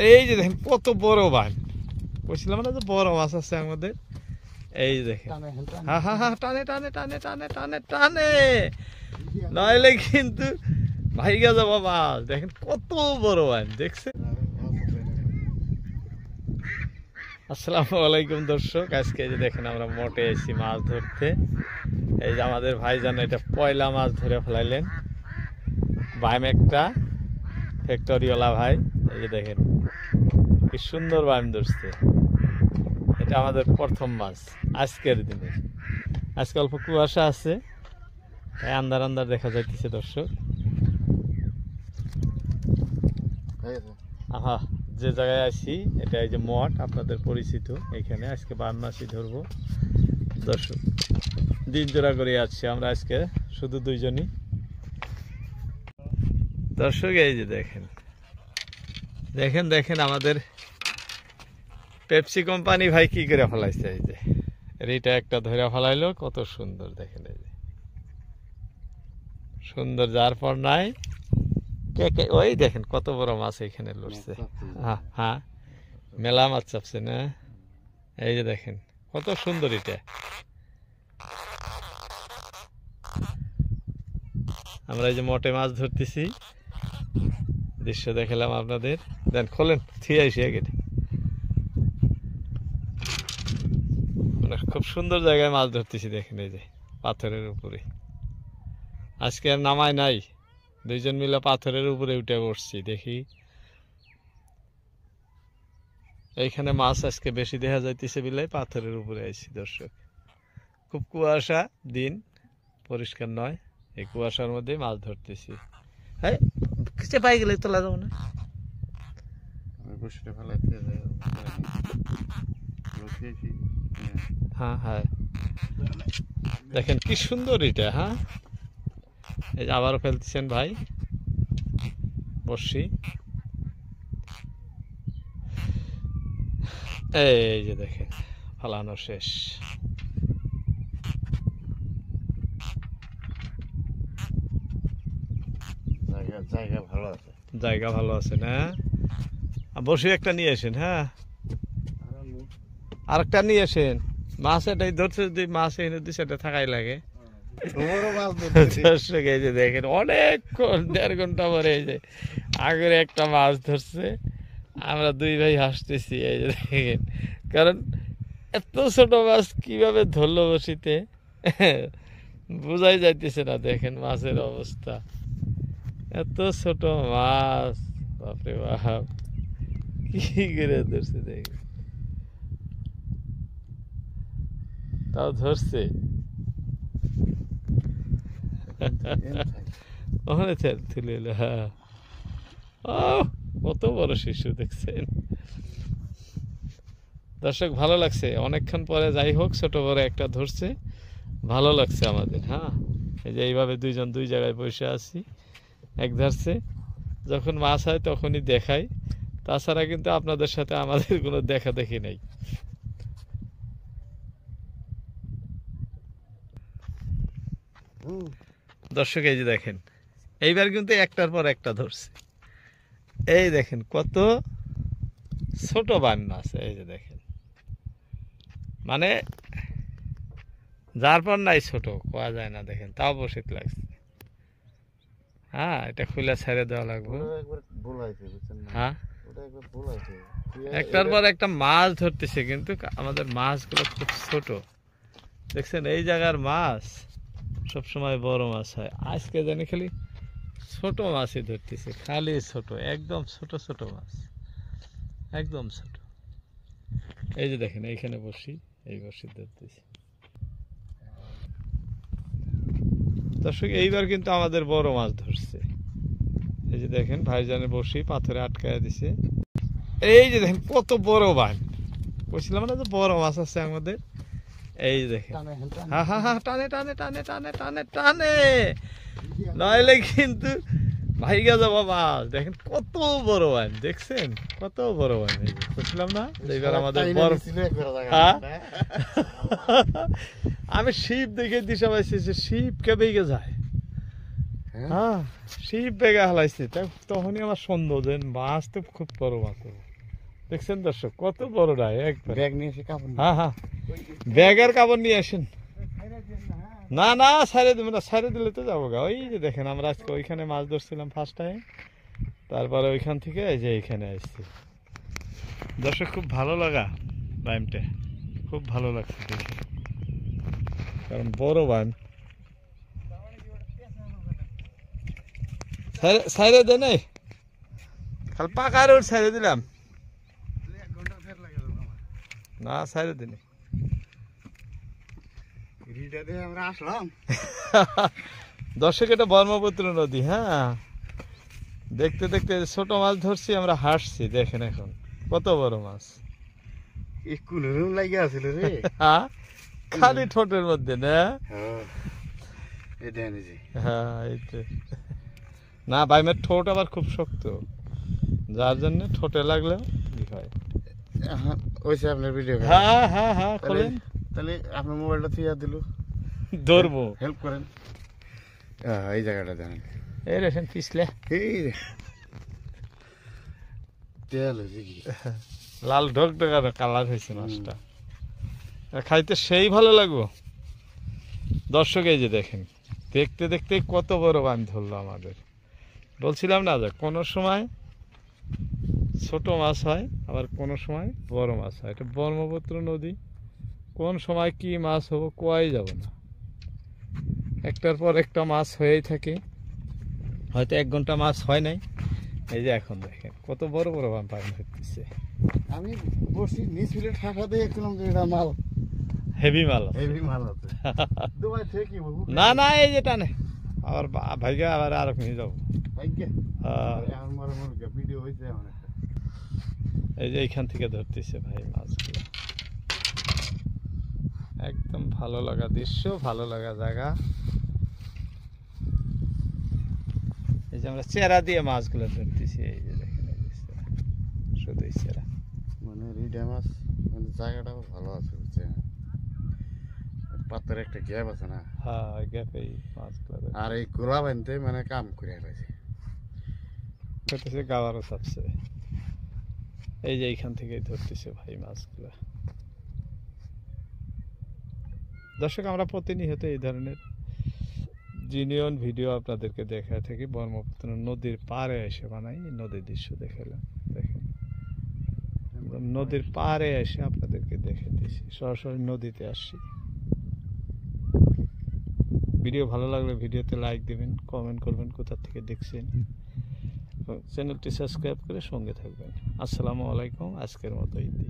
এই যে দেখেন কত বড় বাইন, বলছিলাম না যে বড় মাছ আছে আমাদের। এই দেখেন, হ্যাঁ হ্যাঁ হ্যাঁ, টানে টানে টানে টানে টানে টানে, নইলে কিন্তু ভাইগা যাবো মাছ। দেখেন কত বড় বাইন, দেখছেন। আসসালামু আলাইকুম দর্শক, আজকে এই যে দেখেন আমরা মোটে এসেছি মাছ ধরতে। এই যে আমাদের ভাইজান এটা পয়লা মাছ ধরে ফেলাইলেন, বাইম একটা ফ্যাক্টরিওয়ালা ভাই। এই যে দেখেন কি সুন্দর বাইম ধরছে। এটা আমাদের প্রথম মাছ আজকের দিনে। আজকে অল্প কুয়াশা আছে, তাই আন্দার আন্দার দেখা যাইতেছে দর্শক। আহা, যে জায়গায় আছি এটা এই যে মঠ, আপনাদের পরিচিত। এখানে আজকে বান মাছই ধরবো দর্শক। দিন জোড়া করে আসছি আমরা আজকে, শুধু দুইজনই দর্শক। এই যে দেখেন দেখেন দেখেন আমাদের পেপসি কোম্পানি ভাই কি করে ফেলাইছে। এই যে এইটা একটা ধরে ফেলাইলো, কত সুন্দর দেখেন। এই যে সুন্দর, যার পর নাই। ওই দেখেন কত বড় মাছ এখানে লড়ছে। হ্যাঁ হ্যাঁ, মেলা মাছ চাপছে না। এই যে দেখেন কত সুন্দর। এটা আমরা এই যে মোটে মাছ ধরতেছি, দৃশ্য দেখালাম আপনাদের। দেন খোলেন, থিয়ে আইসি আগে। মানে খুব সুন্দর জায়গায় মাছ ধরতেছি দেখেন, এই যে পাথরের উপরে। আজকে আর নামাই নাই, দুইজন মিলে পাথরের উপরে উঠে বসছি। দেখি এইখানে মাছ আজকে বেশি দেখা যাইতেছে বিলে পাথরের উপরে আইছি দর্শক। খুব কুয়াশা দিন, পরিষ্কার নয়। এই কুয়াশার মধ্যে মাছ ধরতেছি। হ্যাঁ, পাই গেলে তোলা যাবো না। হ্যাঁ হ্যাঁ, দেখেন কি সুন্দর এটা। হ্যাঁ, এই যে আবারও ফেলতেছেন ভাই বর্ষি। এই যে দেখেন ফালানো শেষ। জায়গা ভালো আছে, জায়গা ভালো আছে না। বর্ষি একটা নিয়ে আসেন। হ্যাঁ, আরেকটা নিয়ে আসেন। মাছ এটাই ধরছে, যদি মাছ এনে দিচ্ছে এটা থাকাই লাগে। দর্শক এই যে দেখেন অনেকক্ষণ, 1.5 ঘন্টা পরে এই যে আগের একটা মাছ ধরছে। আমরা দুই ভাই হাসতেছি। এই যে দেখেন, কারণ এত ছোট মাছ কিভাবে ধরলো বসিতে বোঝাই যাইতেছে না। দেখেন মাছের অবস্থা, এত ছোট মাছ, বাপরে বাপ, কি করে ধরছে দেখেন। তাও ধরছে, তুলে এলো। হ্যাঁ, কত বড় শিশু দেখছেন দর্শক। ভালো লাগছে অনেকক্ষণ পরে, যাই হোক ছোট বড় একটা ধরছে, ভালো লাগছে আমাদের। হ্যাঁ, এই যে এইভাবে দুইজন দুই জায়গায় বসে আছি, এক ধরছে। যখন মাছ হয় তখনই দেখাই, তাছাড়া কিন্তু আপনাদের সাথে আমাদের কোনো দেখা দেখি নেই। দর্শক এই যে দেখেন, এইবার কিন্তু একটার পর একটা ধরছে। এই দেখেন কত ছোট বান মাছ। এই যে দেখেন, মানে যার পর নাই ছোট কোয়া যায় না। দেখেন তাও বসিত লাগছে। হ্যাঁ, এটা খুলে ছেড়ে দেওয়া লাগবে। হ্যাঁ, একটার পর একটা মাছ ধরতেছে, কিন্তু আমাদের মাছগুলো খুব ছোট। দেখছেন এই জায়গার মাছ সবসময় বড় মাছ হয়, আজকে জানি খালি ছোট মাছই ধরতেছে, খালি ছোট, একদম ছোট ছোট মাছ, একদম ছোট। এই যে দেখেন এইখানে বসি, এই বসি ধরতেছি দর্শক। এইবার কিন্তু আমাদের বড় মাছ ধরছে। এই যে দেখেন ভাইজানের বসি পাথরে আটকায় দিছে। এই যে দেখেন কত বড় বান, বলছিলাম না যে বড় মাছ আছে আমাদের। এই যে দেখেন, হ্যাঁ হ্যাঁ হ্যাঁ, টানে টানে টানে টানে টানে টানে, নইলে কিন্তু ভাইগা যাবো মাছ। দেখেন কত বড় বান, দেখছেন কত বড় বান। এই যে বলছিলাম না এইবার আমাদের বড়। আমি শিব দেখে দিশা পাইছি, শিব কে বেগে যায়। হ্যাঁ শিব বেগা হালাইছে তখনই আমার সন্দেহ যে মাছ তো খুব বড় মাছ হবে। দেখছেন দর্শক কত বড় রায় একবার। ব্যাগ নিয়ে এসে কাপড় হ্যাঁ হ্যাঁ ব্যাগের কাপড় নিয়ে আসেন। না না ছাড়ে দেবো না, ছাড়ে দিলে তো যাবো গা। ওই যে দেখেন আমরা আজকে ওইখানে মাছ ধরছিলাম ফার্স্ট টাইম, তারপরে ওইখান থেকে এই যে এইখানে আসছি। দর্শক খুব ভালো লাগা টাইমটা, খুব ভালো লাগছে দেখে, কারণ বড় বান ছাইড়ে দেয় নাই, খালি পাকা রোড ছাইড়ে দিলাম না, ছাইড়ে দিন। আমরা আসলাম। দর্শক এটা ব্রহ্মপুত্র নদী। হ্যাঁ দেখতে দেখতে ছোট মাছ ধরছি আমরা, হাসছি। দেখেন এখন কত বড় মাছ লাগে আছিল রে। খালি ঠোঁটের মধ্যে না। হ্যাঁ এই তো না, বাইমের ঠোঁট আবার খুব শক্ত, যার জন্য ঠোঁটে লাগলে কি হয়। আপনার ভিডিও। হ্যাঁ হ্যাঁ হ্যাঁ খোলেন, তাহলে আপনার মোবাইলটা থিয়া দিল, ধরবো, হেল্প করেন। এই জায়গাটা জানেন, এই রেখেন পিছলে এই তেল হয়েছে কি লাল ঢক ঢোকানো কালার হয়েছে মাছটা, খাইতে সেই ভালো লাগবো। দর্শক এই যে দেখেন, দেখতে দেখতে কত বড় বান ধরলো আমাদের। বলছিলাম না যে কোনো সময় ছোট মাছ হয়, আবার কোনো সময় বড় মাছ হয়। এটা ব্রহ্মপুত্র নদী, কোন সময় কি মাছ হবো কোয়াই যাব না। একটার পর একটা মাছ হয়েই থাকে, হয়তো 1 ঘন্টা মাছ হয় নাই। এই যে এখন দেখেন কত বড় বড় বান পানি ধরতেছে। আমি বসি নিচ ফিলে ঠাসা দেখছিলাম যে এটা মাল, হেভি মাল, হেভি মাল আছে। দুবাই থেকে কি বলবো, না না এই যে টানে আবার ভাইগা আবার আর নিয়ে যাবো। ভিডিও হয়েছে অনেকটা। এই যে এইখান থেকে ধরতেছে ভাই মাছগুলো, একদম ভালো লাগা দৃশ্য, ভালো লাগা জায়গা। এই যে আমরা চেরা দিয়ে মাছগুলো ধরতেছি, এই যে দেখেন শুধু চেরা, মানে রিডা মাছ, মানে জায়গাটাও ভালো আছে বুঝছেন, পাত্রের একটা গ্যাপ আছে না। হ্যাঁ গ্যাপেই মাছগুলো। আর এই গোলা বানতে মানে কাম করে রয়েছে, গাওয়ারও চাপছে। এই যে এইখান থেকেই ধরতেছে ভাই মাছগুলো। দর্শক আমরা প্রতিনিয়ত এই ধরনের জিনিয়ন ভিডিও আপনাদেরকে দেখায় থাকি। ব্রহ্মপুত্র নদীর পাড়ে এসে বানাই, নদীর দৃশ্য দেখালাম। দেখেন নদীর পাড়ে এসে আপনাদেরকে দেখে দিচ্ছি, সরাসরি নদীতে আসছি। ভিডিও ভালো লাগলে ভিডিওতে লাইক দিবেন, কমেন্ট করবেন কোথা থেকে দেখছেন, চ্যানেলটি সাবস্ক্রাইব করে সঙ্গে থাকবেন। আসসালামু আলাইকুম, আজকের মতো ইতি।